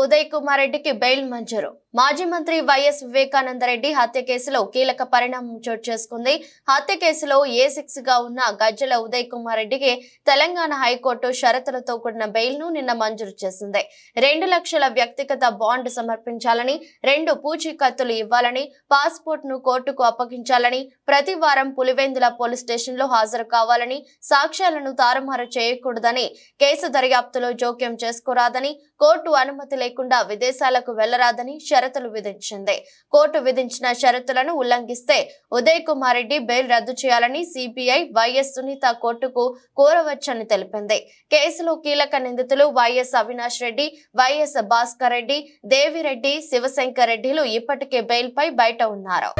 ఉదయ్ కుమార్ రెడ్డికి బెయిల్ మంజూరు. మాజీ మంత్రి వైఎస్ వివేకానందరెడ్డి హత్య కేసులో కీలక పరిణామం చోటు చేసుకుంది. హత్య కేసులో A6 గా ఉన్న గజ్జల ఉదయ్ కుమార్ రెడ్డికి తెలంగాణ హైకోర్టు షరతులతో కూడిన బెయిల్ ను నిన్న మంజూరు చేసింది. 2 లక్షల వ్యక్తిగత బాండ్ సమర్పించాలని, 2 పూచీకత్తులు ఇవ్వాలని, పాస్పోర్ట్ ను కోర్టుకు అప్పగించాలని, ప్రతి వారం పులివెందుల పోలీస్ స్టేషన్ లో హాజరు కావాలని, సాక్ష్యాలను తారుమారు చేయకూడదని, కేసు దర్యాప్తులో జోక్యం చేసుకోరాదని, కోర్టు అనుమతి లేకుండా విదేశాలకు వెళ్లరాదని షరతులు విధించింది. కోర్టు విధించిన షరతులను ఉల్లంఘిస్తే ఉదయ్ కుమార్ రెడ్డి బెయిల్ రద్దు చేయాలని సిబిఐ, వైఎస్ సునీత కోర్టుకు కోరవచ్చని తెలిపింది. కేసులో కీలక నిందితులు వైఎస్ అవినాష్ రెడ్డి, వైఎస్ భాస్కర్ రెడ్డి, దేవిరెడ్డి, శివశంకర్ రెడ్డిలు ఇప్పటికే బెయిల్ పై బయట ఉన్నారు.